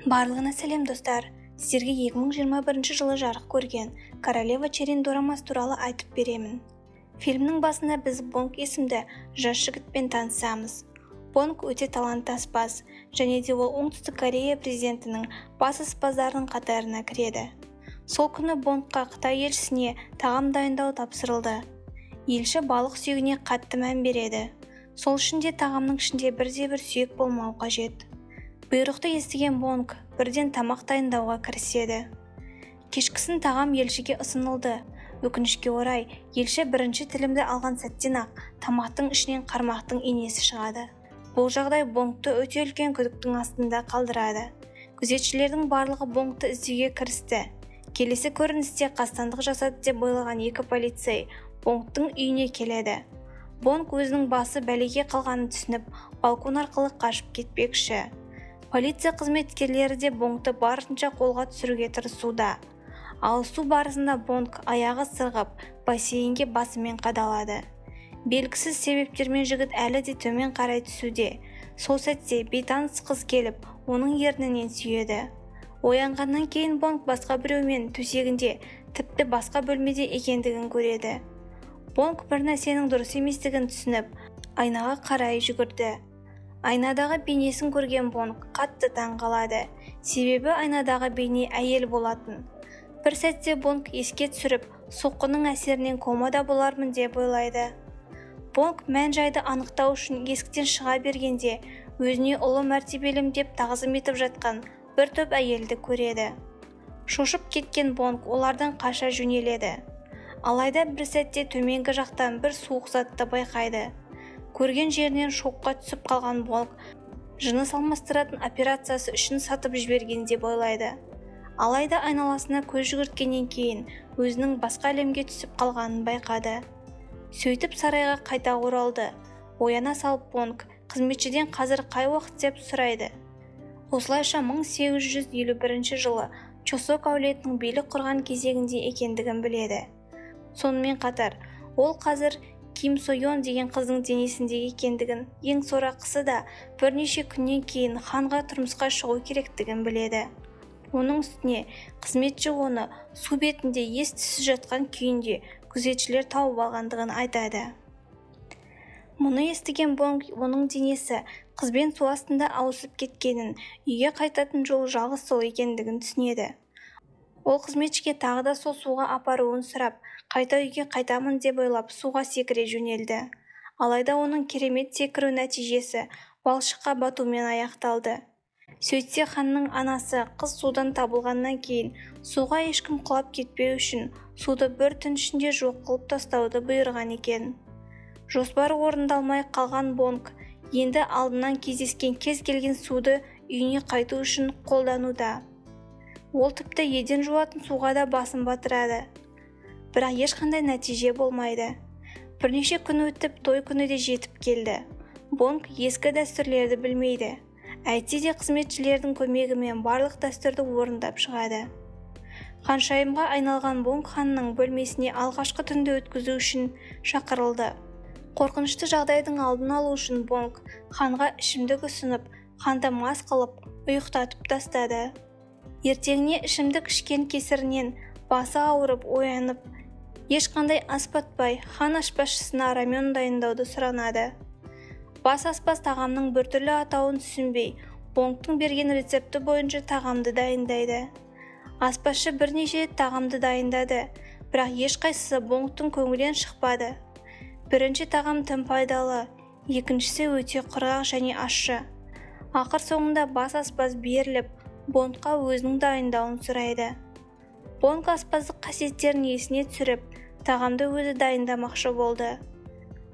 Барлығына сәлем достар. Сіздерге 2021 жылы жарық көрген Королева Черен дорамасы туралы айтып беремін. Фильмнің басында біз Бонг есімді жас жігітпен танысамыз. Бонг өте талантты аспаз, және де ол Оңтүстік Корея президентінің бас аспаздарының қатарына кіреді. Сол күні Бонгқа Қытай елшісіне тағам дайындау тапсырылды. Елші балық сүйегіне қатты мән береді. Сол үшін де тағамның ішінде бірде-бір сүйек болмау қажет. Бұйрықты естіген Бонг бірден тамақ дайындауға кіріседі. Кешкісін тағам елшіге ұсынылды. Өкінішке орай, елші бірінші тілімді алған сәттен-ақ тамақтың ішінен қармақтың инесі шығады. Бұл жағдай Бонгты өте үлкен күдіктің астында қалдырады. Күзетшілердің барлығы Бонгты іздеуге кірісті. Келесі көріністе қастандық жасады деп ойлаған екі полицей Бонгтың үйіне келеді. Бонг өзінің басы бәлеге қалғанын түсініп, балкон арқылы қашып кетпекші. Полиция қызметкерлері де Бонгты барынша қолға түсіруге тырысуда. Алысу барысында Бонг аяғы сырғып, бассейнге басымен қадалады. Белгісіз себептермен жігіт әлі де төмен қарай түсуде. Сол сәтте бейтаныс қыз келіп, оның ернінен сүйеді. Оянғаннан кейін Бонг басқа біреумен төсегінде, тіпті басқа бөлмеде екендігін көреді. Бонг бір нәрсенің дұрыс еместігін түсініп, айнаға қарай жүгірді. Айнадағы бейнесін көрген Бонг қатты таңғалады. Себебі айнадағы бейне әйел болатын. Бір сәтте Бонг еске түсіріп, соққының әсерінен комада болармын деп ойлайды. Бонг мән-жайды анықтау үшін есіктен шыға бергенде, өзіне ұлы мәртебелім деп тағзым етіп жатқан бір топ әйелді көреді. Шошып кеткен Бонг олардан қаша жөнеледі. Алайда бір сәтте төменгі жақтан бір суық затты байқайды. Көрген жерінен шокқа түсіп қалған Бонг жыныс алмастыратын операциясы үшін сатып жіберген деп ойлайды. Алайда айналасына көз жүгірткеннен кейін өзінің басқа әлемге түсіп қалғанын байқады. Сөйтіп сарайға қайта оралды. Ояна салып Бонг қызметшіден қазір қай уақыт деп сұрайды. Осылайша 1851 жылы Чосок әулетінің билік құрған кезегінде екендігін біледі. Сонымен қатар, ол қазір Ким Сойон деген қыздың денесінде екендігін, ең сорақысы да бірнеше күннен кейін ханға тұрмысқа шығу керектігін біледі. Оның үстіне қызметші оны су бетінде ес-түссіз жатқан күйінде күзетшілер тауып алғандығын айтады. Мұны естіген Бонг оның денесі қызбен су астында ауысып кеткенін, үйге қайтатын жол жалғыз сол екендігін түсінеді. Ол қызметшіге тағы да сол суға апаруын сұрап, қайта үйге қайтамын деп ойлап суға секіре жөнелді. Алайда оның керемет секіру нәтижесі балшыққа батумен аяқталды. Сөйтсе ханның анасы қыз судан табылғаннан кейін суға ешкім құлап кетпеу үшін суды бір түн ішінде жоқ қылып тастауды бұйырған екен. Жоспары орындалмай қалған Бонг енді алдынан кездескен кез келген суды үйіне қайту үшін қолдануда. Ол тіпті еден жуатын суға да басын батырады. Бірақ ешқандай нәтиже болмайды. Бірнеше күн өтіп, той күні де жетіп келді. Бонг ескі дәстүрлерді білмейді. Әйтсе де қызметшілердің көмегімен барлық дәстүрді орындап шығады. Ханшайымға айналған Бонг ханның бөлмесіне алғашқы түнді өткізу үшін шақырылды. Қорқынышты жағдайдың алдын алу үшін Бонг ханға ішімдік ұсынып, ханды мас қылып, ұйықтатып тастады. Ертеңіне ішімдік ішкен кесірінен басы ауырып оянып, ешқандай ас батпай, хан аспазшысына рамен дайындауды сұранады. Бас аспаз тағамның біртүрлі атауын түсінбей, Бонгтың берген рецепті бойынша тағамды дайындайды. Аспазшы бірнеше тағамды дайындады, бірақ ешқайсысы Бонгтың көңілінен шықпады. Бірінші тағам тым пайдалы, екіншісі өте құрғақ және ащы. Ақыр соңында бас аспаз беріліп, Бонгқа өзінің дайындауын сұрайды. Бонг аспаздық қасиеттерін есіне түсіріп, тағамды өзі дайындамақшы болды.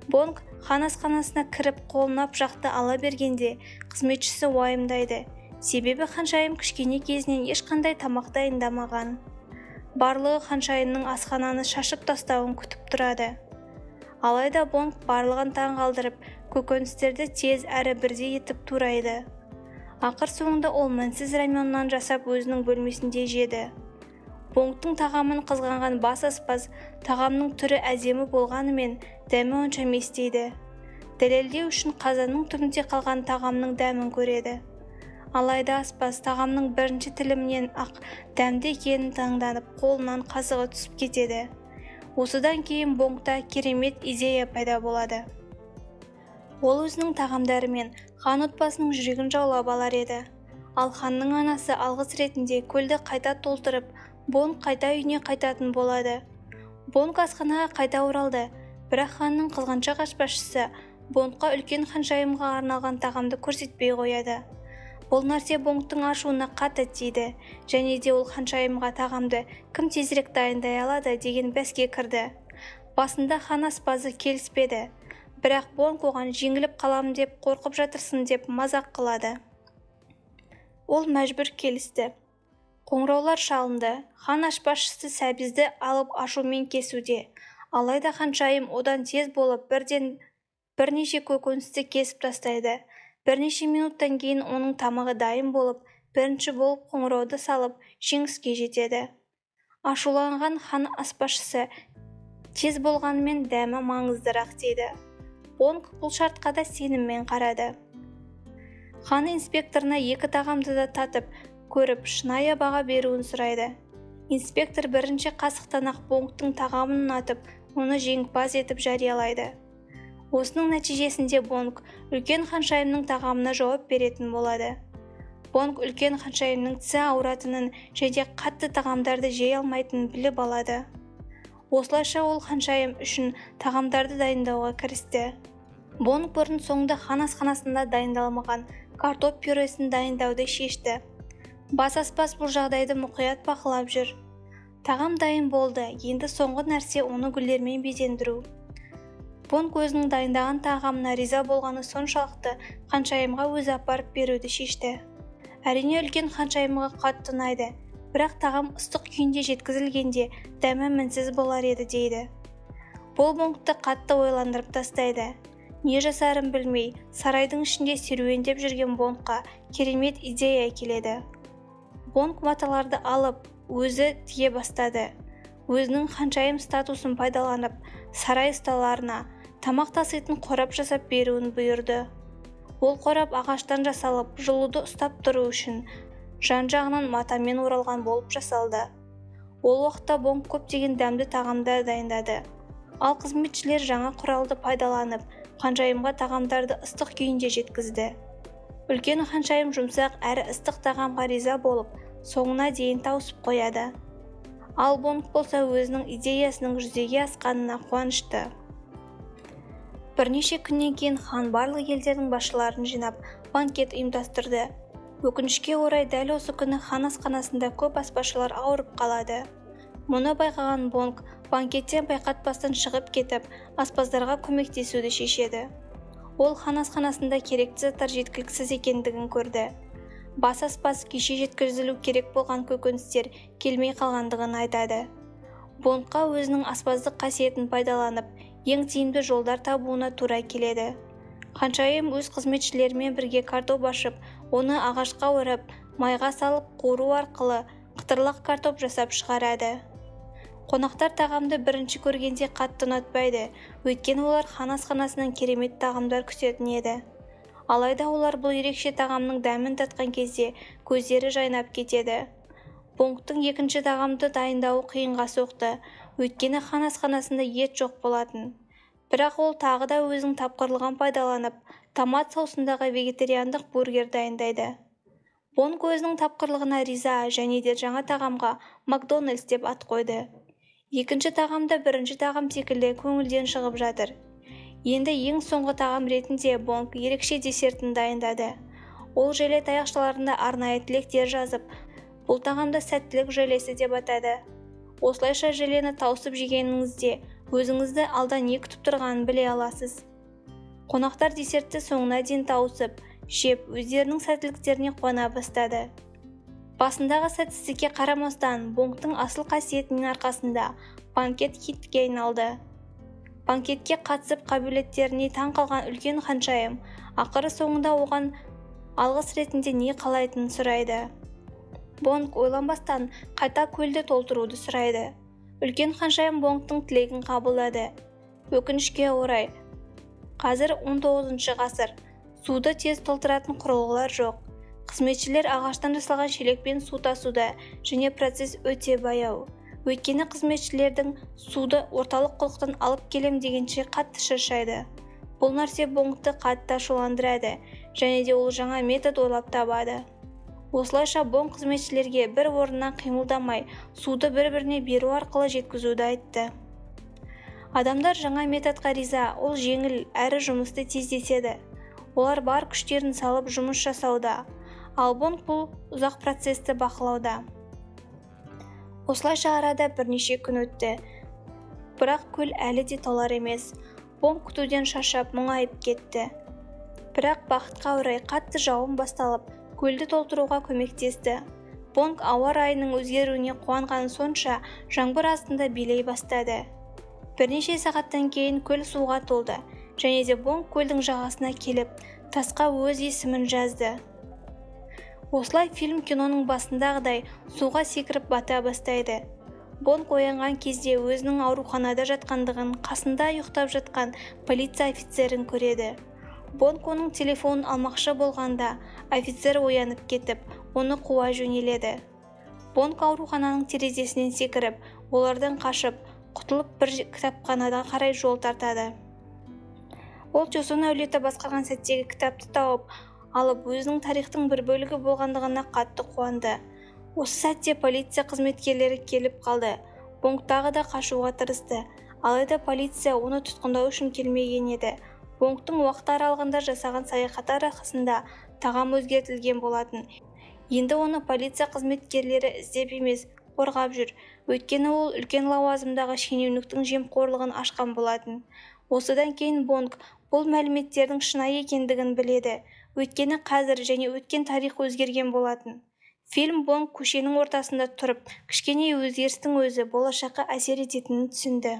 Бонг хан асханасына кіріп қолына пышақты ала бергенде қызметшісі уайымдайды. Себебі ханшайым кішкене кезінен ешқандай тамақ дайындамаған. Барлығы ханшайымның асхананы шашып тастауын күтіп тұрады. Алайда Бонг барлығын таңғалдырып, көкөністерді тез әрі бірдей етіп турайды. Ақыр соңында ол мінсіз раменнан жасап өзінің бөлмесінде жеді. Бонгтың тағамын қызғанған бас аспаз тағамның түрі әдемі болғанымен дәмі онша емес дейді. Дәлелдеу үшін қазанның түбінде қалған тағамның дәмін көреді. Алайда аспаз тағамның бірінші тілімінен ақ дәмді екенін таңданып, қолынан қасығы түсіп кетеді. Осыдан кейін Бонгта керемет идея пайда болады. Ол өзінің тағамдарымен хан отбасының жүрегін жаулап алар еді. Ал ханның анасы алғыс ретінде көлді қайта толтырып, Бонг қайта үйіне қайтатын болады. Бонг асханаға қайта оралды, бірақ ханның қызғаншақ аспазшысы Бонгқа үлкен ханшайымға арналған тағамды көрсетпей қояды. Бұл нәрсе Бонгтың ашуына қатты тиді, және де ол ханшайымға тағамды кім тезірек дайындай алады деген бәске кірді. Басында хан аспазы келіспеді, бірақ Бонг оған жеңіліп қалам деп қорқып жатырсың деп мазақ қылады. Ол мәжбүр келісті. Қоңыраулар шалынды. Хан аспазшысы сәбізді алып ашумен кесуде. Алайда ханшайым одан тез болып бірнеше көкөністі кесіп тастайды. Бірнеше минуттан кейін оның тамағы дайын болып, бірінші болып қоңырауды салып, жеңіске жетеді. Ашуланған хан аспазшысы тез болғанымен дәмі маңыздырақ дейді. Бонг бұл шартқа да сеніммен қарады. Хан инспекторына екі тағамды да татып, көріп, шынайы баға беруін сұрайды. Инспектор бірінші қасықтан ақ Бонгтың тағамын ұнатып, оны жеңімпаз етіп жариялайды. Осының нәтижесінде Бонг үлкен ханшайымның тағамына жауап беретін болады. Бонг үлкен ханшайымның тісі ауыратынын және қатты тағамдарды жей алмайтынын біліп алады. Осылайша ол ханшайым үшін тағамдарды дайындауға кірісті. Бонг бұрын соңды хан асханасында дайындалмаған картоп пюресін дайындауды шешті. Бас аспаз бұл жағдайды мұқият бақылап жүр. Тағам дайын болды, енді соңғы нәрсе оны гүлдермен безендіру. Бонг өзінің дайындаған тағамына риза болғаны соншалықты ханшайымға өзі апарып беруді шешті. Әрине үлкен ханшайымға қатты ұнайды, бірақ тағам ыстық күйінде жеткізілгенде дәмі мінсіз болар еді дейді. Бұл Бонгты қатты ойландырып тастайды. Не жасарын білмей, сарайдың ішінде серуендеп жүрген Бонгқа керемет идея келеді. Бонг маталарды алып, өзі тие бастады. Өзінің ханшайым статусын пайдаланып, сарай ұсталарына тамақ таситын қорап жасап беруін бұйырды. Ол қорап ағаштан жасалып, жылуды ұстап тұру үшін жан-жағынан матамен оралған болып жасалды. Ол уақытта Бонг көптеген дәмді тағамдар дайындады. Ал қызметшілер жаңа құралды пайдаланып, ханшайымға тағамдарды ыстық күйінде жеткізді. Үлкен ханшайым жұмсақ әрі ыстық тағамға риза болып, соңына дейін тауысып қояды. Ал Бонг болса өзінің идеясының жүзеге асқанына қуанышты. Бірнеше күннен кейін хан барлық елдердің басшыларын жинап, банкет ұйымдастырды. Өкінішке орай дәл осы күні хан асханасында көп аспазшылар ауырып қалады. Мұны байқаған Бонг банкеттен байқатпастан шығып кетіп, аспаздарға көмектесуді шешеді. Ол хан асханасында керекті заттар жеткіліксіз екендігін көрді. Бас аспаз кеше жеткізілу керек болған көкөністер келмей қалғандығын айтады. Бонгқа өзінің аспаздық қасиетін пайдаланып, ең тиімді жолдар табуына тура келеді. Ханшайым өз қызметшілерімен бірге картоп ашып, оны ағашқа орап, майға салып қуыру арқылы қытырлақ картоп жасап шығарады. Қонақтар тағамды бірінші көргенде қатты ұнатпайды, өйткені олар хан асханасынан керемет тағамдар күтетін еді. Алайда олар бұл ерекше тағамның дәмін татқан кезде көздері жайнап кетеді. Бонгтың екінші тағамды дайындауы қиынға соқты, өйткені хан асханасында ет жоқ болатын. Бірақ ол тағы да өзінің тапқырлығын пайдаланып, томат соусындағы вегетариандық бургер дайындайды. Бонг өзінің тапқырлығына риза және де жаңа тағамға Макдональдс деп ат қойды. Екінші тағамда бірінші тағам секілді көңілден шығып жатыр. Енді ең соңғы тағам ретінде Бонг ерекше десертін дайындады. Ол желе таяқшаларында арнайы тілектер жазып, бұл тағамды сәттілік желесі деп атады. Осылайша желені тауысып жегеніңізде өзіңізді алда не күтіп тұрғанын біле аласыз. Қонақтар десертті соңына дейін тауысып, жеп, өздерінің сәттіліктеріне қуана бастады. Басындағы сәтсіздікке қарамастан, Бонгтың асыл қасиетінің арқасында банкет хитке айналды. Банкетке қатысып қабілеттеріне таң қалған үлкен ханшайым ақыры соңында оған алғыс ретінде не қалайтынын сұрайды. Бонг ойланбастан қайта көлді толтыруды сұрайды. Үлкен ханшайым Бонгтың тілегін қабылдады. Өкінішке орай, қазір 19 ғасыр. Суды тез толтыратын құрылғылар жоқ. Қызметшілер ағаштан жасалған шелекпен су тасуда және процесс өте баяу. Өйткені қызметшілердің суды орталық құдықтан алып келем дегенше қатты шаршайды. Бұл нәрсе Бонгты қатты ашуландырады және де ол жаңа метод ойлап табады. Осылайша Бонг қызметшілерге бір орнынан қимылдамай суды бір-біріне беру арқылы жеткізуді айтты. Адамдар жаңа методқа риза, ол жеңіл әрі жұмысты тездетеді. Олар бар күштерін салып жұмыс жасауда, ал Бонг бұл ұзақ процесті бақылауда. Осылайша арада бірнеше күн өтті, бірақ көл әлі де толар емес. Бонг күтуден шаршап мұңайып кетті. Бірақ бақытқа орай қатты жауын басталып, көлді толтыруға көмектесті. Бонг ауа райының өзгеруіне қуанғаны сонша жаңбыр астында билей бастады. Бірнеше сағаттан кейін көл суға толды және де Бонг көлдің жағасына келіп, тасқа өз есімін жазды. Осылай фильм киноның басындағыдай суға секіріп бата бастайды. Бонг оянған кезде өзінің ауруханада жатқандығын, қасында ұйықтап жатқан полиция офицерін көреді. Бонг оның телефонын алмақшы болғанда, офицер оянып кетіп, оны қуа жөнеледі. Бонг аурухананың терезесінен секіріп, олардан қашып, құтылып бір кітапханаға қарай жол тартады. Ол Джосон әулеті басқарған сәттегі кітапты тауып алып, өзінің тарихтың бір бөлігі болғандығына қатты қуанды. Осы сәтте полиция қызметкерлері келіп қалды. Бонг тағы да қашуға тырысты, алайда полиция оны тұтқындау үшін келмеген еді. Бонгтың уақыт аралығында жасаған саяхаты арқасында тағам өзгертілген болатын. Енді оны полиция қызметкерлері іздеп емес, қорғап жүр. Өйткені ол үлкен лауазымдағы шенеуніктің жемқорлығын ашқан болатын. Осыдан кейін Бонг бұл мәліметтердің шынайы екендігін біледі. Өйткені қазір және өткен тарих өзгерген болатын. Фильм Бонг көшенің ортасында тұрып, кішкене өзгерістің өзі болашаққа әсер ететінін түсінді.